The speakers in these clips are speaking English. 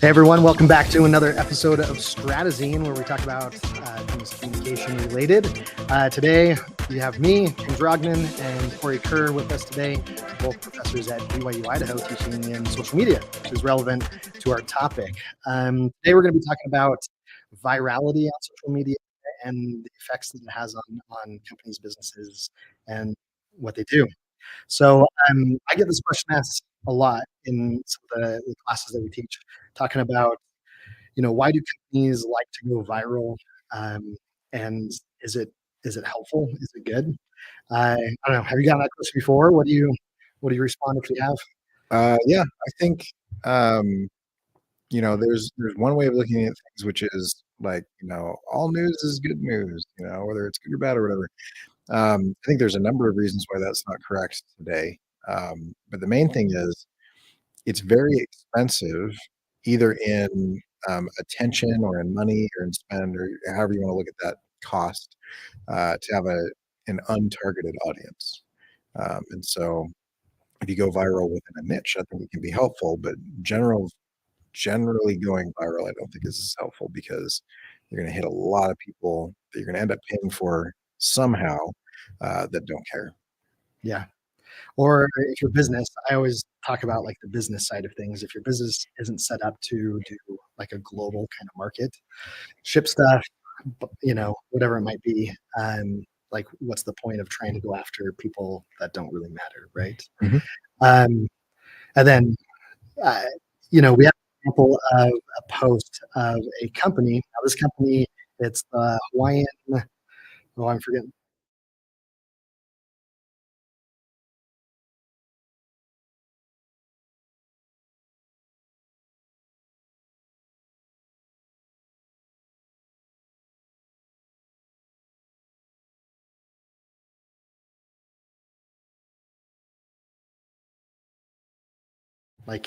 Hey everyone, welcome back to another episode of Stratezine, where we talk about things communication related. Today, you have me, James Rognan, and Corey Kerr with us today, both professors at BYU Idaho, teaching in social media, which is relevant to our topic. Today, we're going to be talking about virality on social media and the effects that it has on companies, businesses, and what they do. So I get this question asked a lot in some of the classes that we teach, talking about, why do companies like to go viral, um, and is it helpful? Is it good? I don't know. Have you gotten that question before? What do you respond if you have? Yeah, I think there's one way of looking at things, which is like, all news is good news, whether it's good or bad or whatever. I think there's a number of reasons why that's not correct today. But the main thing is it's very expensive, either in attention or in money or in spend or however you want to look at that cost, to have an untargeted audience. And so if you go viral within a niche, I think it can be helpful, but generally going viral, I don't think is as helpful because you're going to hit a lot of people that you're going to end up paying for somehow, that don't care. Yeah. Or if your business, I always talk about like the business side of things. If your business isn't set up to do like a global kind of market, ship stuff, whatever it might be. Like, what's the point of trying to go after people that don't really matter, right? Mhm. Um, and then, uh, we have an example of a post of a company. Now, this company, it's the Hawaiian. Oh, I'm forgetting. Like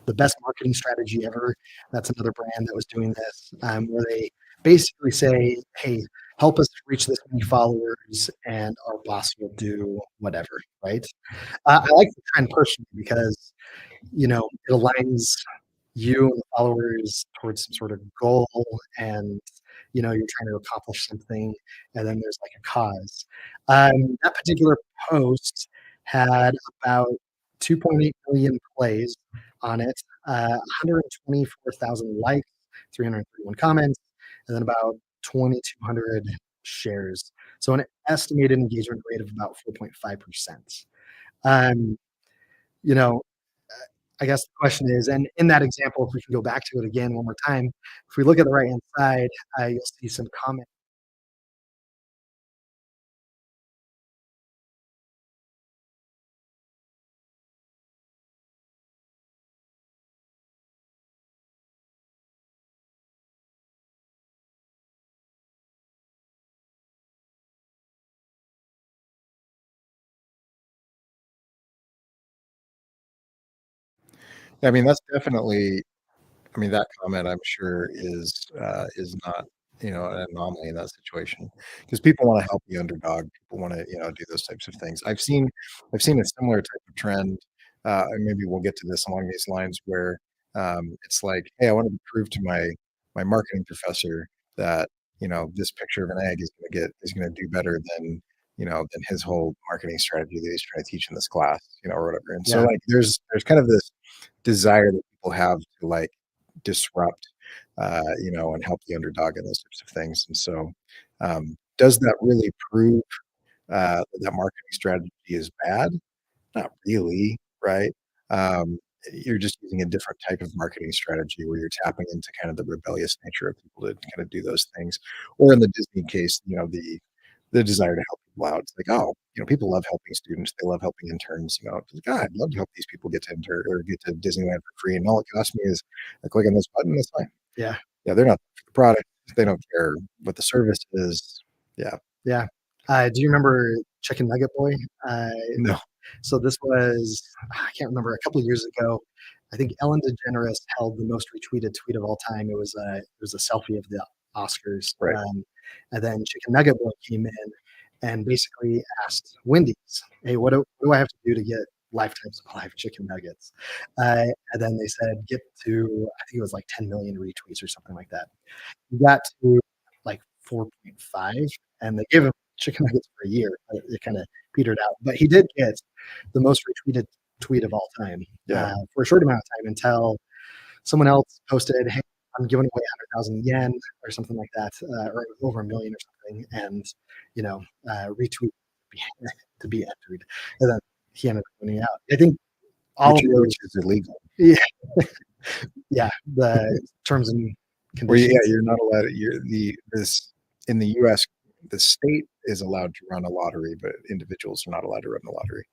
the best marketing strategy ever. That's another brand that was doing this, where they basically say, "Hey, help us reach this many followers, and our boss will do whatever." Right? I like the trend personally because it aligns you and the followers towards some sort of goal, and you're trying to accomplish something, and then there's like a cause. That particular post had about 2.8 million plays on it, 124,000 likes, 331 comments, and then about 2,200 shares. So an estimated engagement rate of about 4.5%. Um, you know, I guess the question is, and in that example, if we can go back to it again one more time, if we look at the right-hand side, you'll see some comments. I mean, that's definitely. I mean, that comment, I'm sure, is not, an anomaly in that situation, because people want to help the underdog. People want to, do those types of things. I've seen a similar type of trend, and maybe we'll get to this along these lines, where it's like, hey, I wanted to prove to my marketing professor that this picture of an egg is going to do better than his whole marketing strategy that he's trying to teach in this class, or whatever. And so Yeah, like there's kind of this desire that people have to like disrupt, and help the underdog and those types of things. And so, does that really prove that marketing strategy is bad? Not really, right? Um, you're just using a different type of marketing strategy where you're tapping into kind of the rebellious nature of people to kind of do those things. Or in the Disney case, the desire to help people out. It's like, oh, people love helping students. They love helping interns. It's like, God, I'd love to help these people get to intern or get to Disneyland for free. And all it costs me is I click on this button. That's fine. yeah, Yeah, they're not for the product. They don't care what the service is. Yeah. yeah. Do you remember Chicken Nugget Boy? Uh, No. so this was, I can't remember, a couple of years ago. I think Ellen DeGeneres held the most retweeted tweet of all time. It was a selfie of the Oscars, Right. and then Chicken Nugget Boy came in and basically asked Wendy's, "Hey, what do I have to do to get lifetime supply of chicken nuggets. And then they said, get to, I think it was like 10 million retweets or something like that. He got to like 4.5, and they gave him chicken nuggets for a year. It kind of petered out, but he did get the most retweeted tweet of all time for a short amount of time until someone else posted, "Hey, I'm giving away 100,000 yen or something like that, or over a million or something," and retweet to be entered, and then he ended up winning out. I think all which, of those, which is illegal. yeah, yeah, the terms and Well, yeah, conditions. you're not allowed. You're the this in the U.S. The state is allowed to run a lottery, but individuals are not allowed to run the lottery.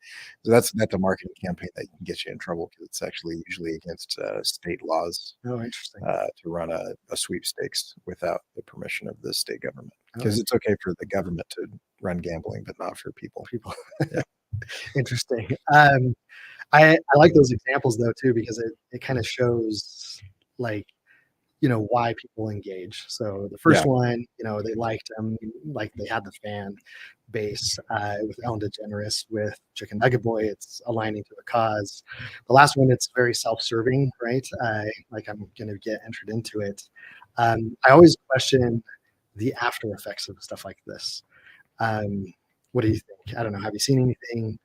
So that's a marketing campaign that can get you in trouble because it's actually usually against state laws Oh, interesting. to run a sweepstakes without the permission of the state government. Oh, Because it's okay for the government to run gambling, but not for people. people. Yeah, Interesting. I like those examples though too because it kind of shows like why people engage. So the yeah. first one, they liked him, like they had the fan base with Ellen DeGeneres, with Chicken Nugget Boy. It's aligning to the cause. The last one, it's very self-serving, right? Like I'm going to get entered into it. I always question the after effects of stuff like this. Um, what do you think? I don't know. Have you seen anything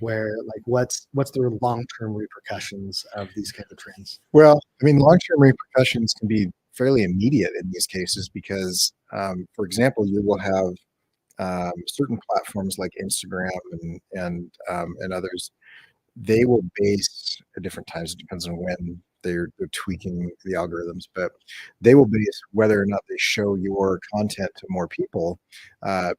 where like what's the long-term repercussions of these kinds of trends? Well, I mean, long-term repercussions can be fairly immediate in these cases because, for example, you will have certain platforms like Instagram and others. They will base at different times. It depends on when they're tweaking the algorithms, but they will base whether or not they show your content to more people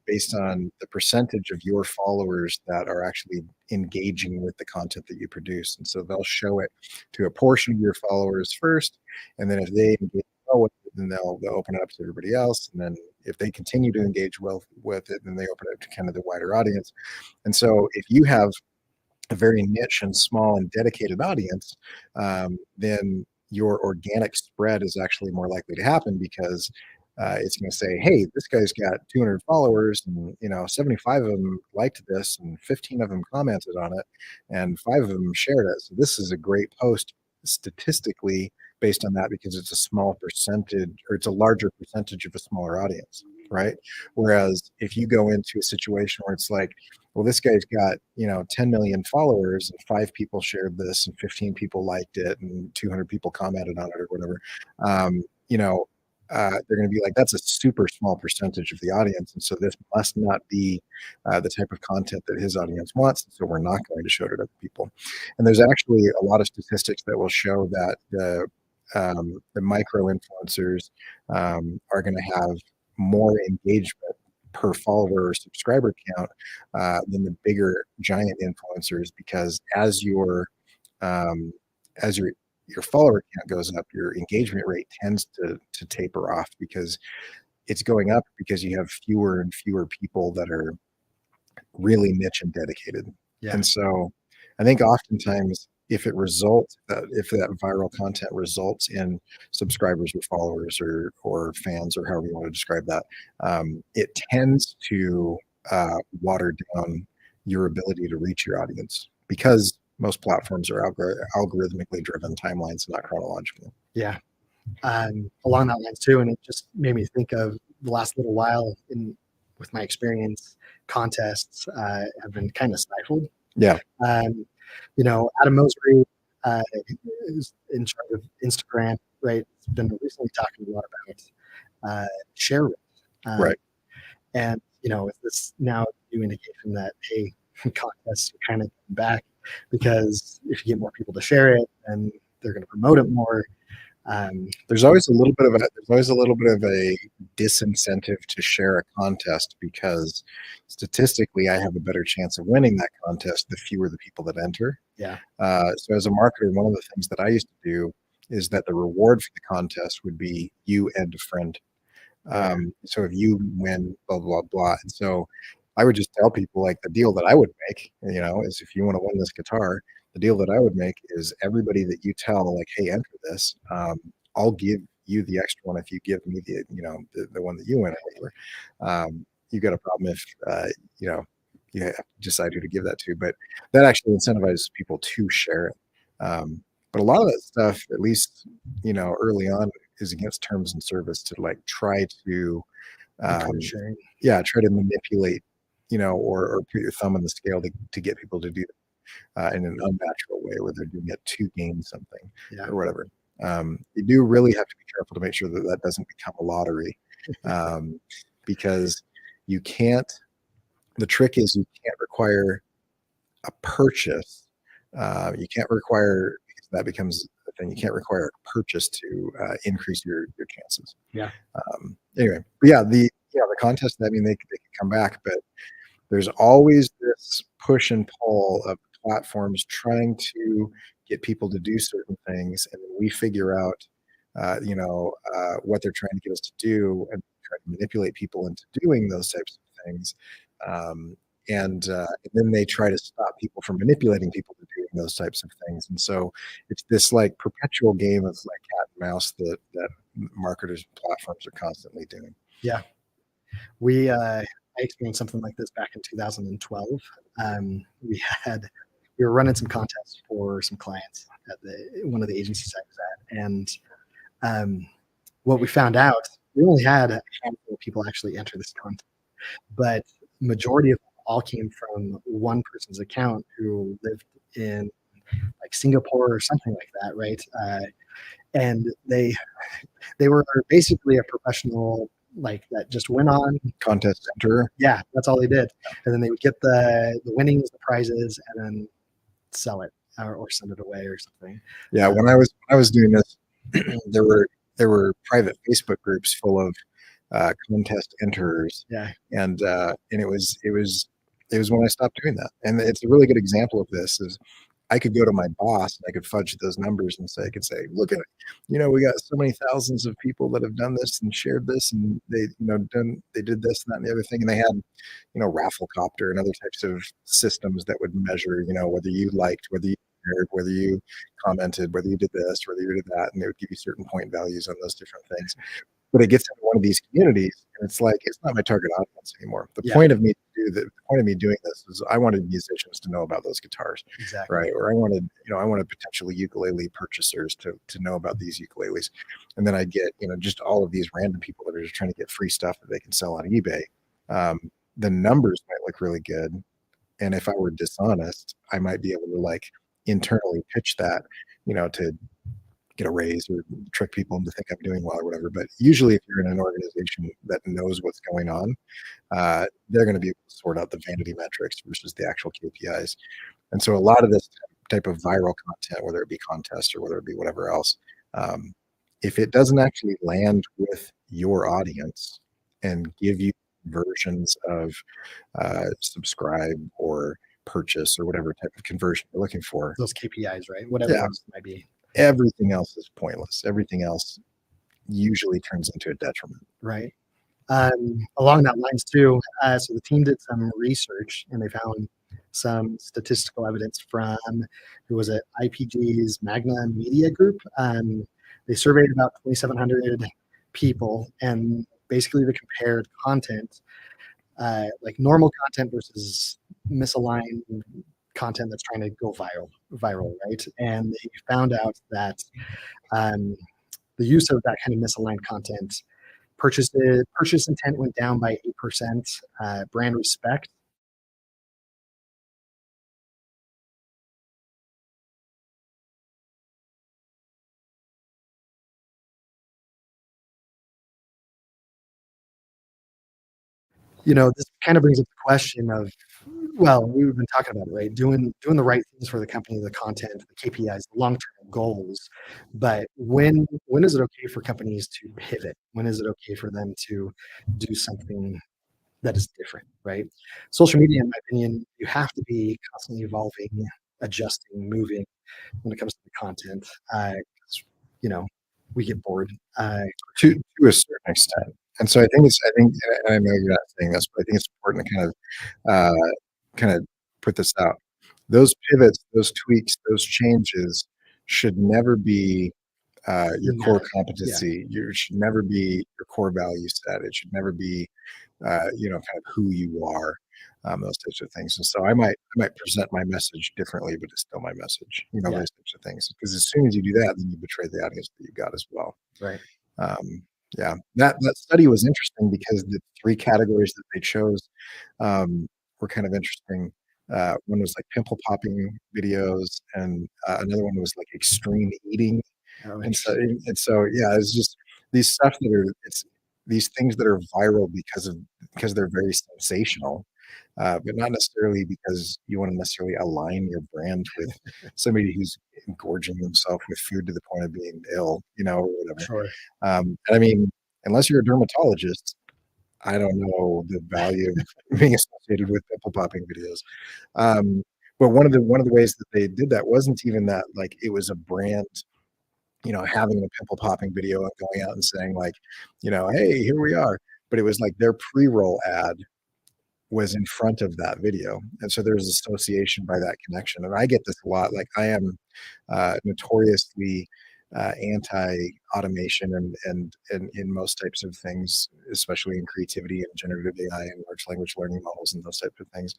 based on the percentage of your followers that are actually engaging with the content that you produce. And so they'll show it to a portion of your followers first, and then if they engage well with it, then they'll open it up to everybody else. And then if they continue to engage well with it, then they open it up to kind of the wider audience. And so if you have a very niche and small and dedicated audience, then your organic spread is actually more likely to happen because it's going to say, "Hey, this guy's got 200 followers, and 75 of them liked this, and 15 of them commented on it, and 5 of them shared it. So this is a great post statistically based on that because it's a small percentage, or it's a larger percentage of a smaller audience, right? Whereas if you go into a situation where it's like, well, this guy's got 10 million followers and 5 people shared this and 15 people liked it and 200 people commented on it or whatever, um, you know they're going to be like, that's a super small percentage of the audience, and so this must not be the type of content that his audience wants, so we're not going to show it to other people. And there's actually a lot of statistics that will show that the micro influencers are going to have more engagement per follower or subscriber count than the bigger giant influencers, because um, as your follower count goes up, your engagement rate tends to taper off because it's going up because you have fewer and fewer people that are really niche and dedicated. Yeah. And so I think oftentimes if if that viral content results in subscribers or followers or fans or however you want to describe that, it tends to water down your ability to reach your audience because most platforms are algorithmically driven timelines, not chronological. Yeah. Along that lines too, and it just made me think of the last little while with my experience, contests have been kind of stifled. Yeah. Um, Adam Mosery is in charge of Instagram, right? He's been recently talking a lot about share rate. Right. And, is this now a new indication that, hey, contests are kind of coming back because if you get more people to share it, then they're going to promote it more. There's always a little bit of a disincentive to share a contest because statistically, I have a better chance of winning that contest the fewer the people that enter. Yeah. So as a marketer, one of the things that I used to do is that the reward for the contest would be you and a friend. So if you win, blah, blah, blah. And so I would just tell people, like, the deal that I would make, is if you want to win this guitar, the deal that I would make is everybody that you tell, like, hey, enter this, I'll give you the extra one if you give me the one that you win or whatever. You got a problem if, you have to decide who to give that to, but that actually incentivizes people to share it. But a lot of that stuff, at least, early on, is against terms and service to like try to, Encourage um, sharing. yeah, try to manipulate, or put your thumb on the scale to get people to do in an unnatural way where they're doing it to gain something Yeah. or whatever. You do really have to be careful to make sure that that doesn't become a lottery, um, because you can't. The trick is you can't require a purchase. You can't require, because that becomes a thing. You can't require a purchase to increase your chances. Yeah. Anyway, but yeah, the contest. I mean, they could come back, but there's always this push and pull of platforms trying to get people to do certain things, and then we figure out, what they're trying to get us to do, and try to manipulate people into doing those types of things. Um, and then they try to stop people from manipulating people to doing those types of things. And so it's this like perpetual game of like cat and mouse that marketers and platforms are constantly doing. Yeah. I experienced something like this back in 2012. Um, we had we were running some contests for some clients at one of the agencies I was at, and what we found out, we only had a handful of people actually enter this contest, but majority of them all came from one person's account who lived in like Singapore or something like that, right? And they were basically a professional like that just went on. Contest enter. Yeah, that's all they did. And then they would get the winnings, the prizes, and then sell it or send it away or something. Yeah, when I was doing this, there were private Facebook groups full of contest enterers, Yeah. and it was when I stopped doing that. And it's a really good example of this is I could go to my boss and I could fudge those numbers and say, I could say, look at it, we got so many thousands of people that have done this and shared this, and they did this and that and the other thing, and they had, Rafflecopter and other types of systems that would measure, whether you liked, whether you shared, whether you commented, whether you did this, whether you did that, and they would give you certain point values on those different things. But it gets into one of these communities, and it's like it's not my target audience anymore. The Yeah. point of me doing this is I wanted musicians to know about those guitars, Exactly. right? Or I wanted potentially ukulele purchasers to know about these ukuleles, and then I get just all of these random people that are just trying to get free stuff that they can sell on eBay. The numbers might look really good, and if I were dishonest, I might be able to like internally pitch that, to get a raise or trick people into think I'm doing well or whatever. But usually, if you're in an organization that knows what's going on, they're going to be able to sort out the vanity metrics versus the actual KPIs. And so, a lot of this type of viral content, whether it be contests or whether it be whatever else, if it doesn't actually land with your audience and give you versions of subscribe or purchase or whatever type of conversion you're looking for, Those KPIs, right? Whatever yeah, those might be. everything else is pointless. Everything else usually turns into a detriment. Right. Along that lines too, so the team did some research and they found some statistical evidence from who was it IPG's Magna Media Group. They surveyed about 2,700 people, and basically they compared content, like normal content versus misaligned content that's trying to go viral, right? And they found out that the use of that kind of misaligned content, purchase intent went down by 8%. Brand respect. This kind of brings up the question of, well, we've been talking about it, right? Doing the right things for the company, the content, the KPIs, the long-term goals. But when is it okay for companies to pivot? When is it okay for them to do something that is different, right? Social media, in my opinion, you have to be constantly evolving, adjusting, moving when it comes to the content. 'Cause, we get bored. To a certain extent. And so I think, and I know you're not saying this, but I think it's important to kind of put this out. Those pivots, those tweaks, those changes should never be your core Never. Yeah. competency. You should never be your core value set. It should never be, kind of who you are. those types of things. And so I might present my message differently, but it's still my message, Yeah. those types of things. Because as soon as you do that, then you betray the audience that you got as well. Right. Yeah, that study was interesting because the three categories that they chose were kind of interesting. One was like pimple popping videos, and another one was like extreme eating. Oh, And so, interesting. yeah, it's just these stuff that are it's these things that are viral because they're very sensational, but not necessarily because you want to necessarily align your brand with somebody who's engorging themselves with food to the point of being ill, or whatever. Sure. And I mean, unless you're a dermatologist, I don't know the value of being associated with pimple popping videos. But one of the ways that they did that wasn't even that like it was a brand, having a pimple popping video and going out and saying like, hey, here we are. But it was like their pre-roll ad was in front of that video. And so there's association by that connection. And I get this a lot. Like I am notoriously anti-automation and in most types of things, especially in creativity and generative AI and large language learning models and those types of things.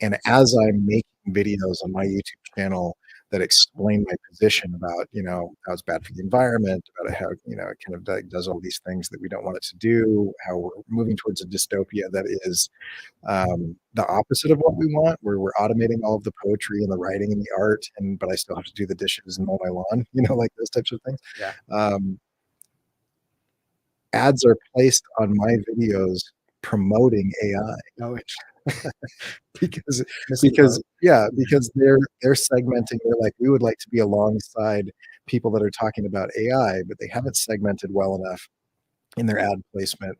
And as I'm making videos on my YouTube channel that explain my position about, how it's bad for the environment, about how, it kind of does all these things that we don't want it to do, how we're moving towards a dystopia that is the opposite of what we want, where we're automating all of the poetry and the writing and the art, but I still have to do the dishes and mow my lawn, like those types of things. Yeah. Ads are placed on my videos promoting AI. Oh, because because because they're segmenting. They're like, we would like to be alongside people that are talking about AI, but they haven't segmented well enough in their ad placement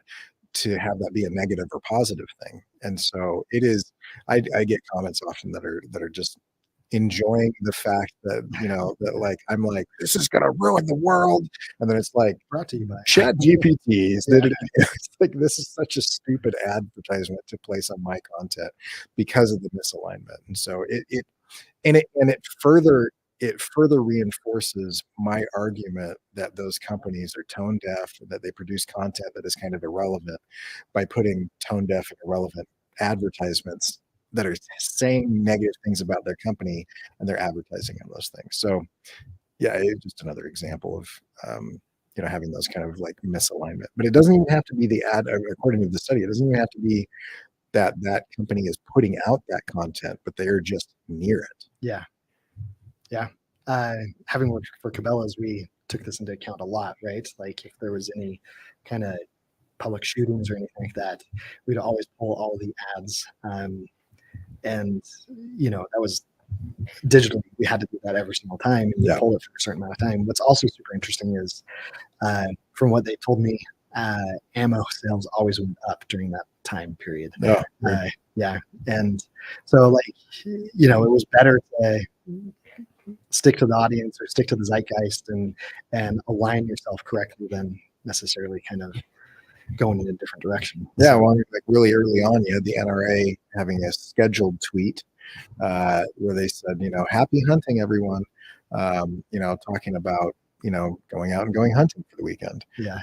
to have that be a negative or positive thing. And so it is. I get comments often that are just enjoying the fact that that like I'm like, this is gonna ruin the world, and then it's like brought to you by Chat GPTs. It's like this is such a stupid advertisement to place on my content because of the misalignment. And so it further reinforces my argument that those companies are tone deaf, that they produce content that is kind of irrelevant by putting tone deaf and irrelevant advertisements that are saying negative things about their company, and they're advertising on those things. So yeah, it's just another example of having those kind of like misalignment. But it doesn't even have to be the ad. According to the study, it doesn't even have to be that that company is putting out that content, but they are just near it. Yeah. Having worked for Cabela's, we took this into account a lot, right? Like if there was any kind of public shootings or anything like that, we'd always pull all the ads. And that was digitally, we had to do that every single time, and pull it for a certain amount of time. What's also super interesting is, from what they told me, ammo sales always went up during that time period. Yeah, and so like, it was better to stick to the audience or stick to the zeitgeist and align yourself correctly than necessarily kind of going in a different direction. Yeah, well, like really early on, you had the NRA having a scheduled tweet where they said, happy hunting, everyone, talking about, going out and going hunting for the weekend. Yeah.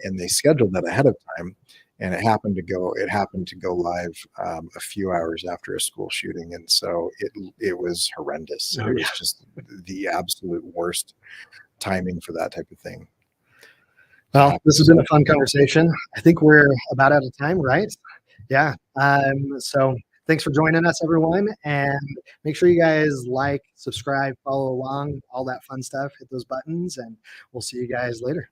And they scheduled that ahead of time. And it happened to go live a few hours after a school shooting. And so it was horrendous. It was just the absolute worst timing for that type of thing. Well, this has been a fun conversation. I think we're about out of time, right? Yeah. So thanks for joining us, everyone. And make sure you guys like, subscribe, follow along, all that fun stuff. Hit those buttons, and we'll see you guys later.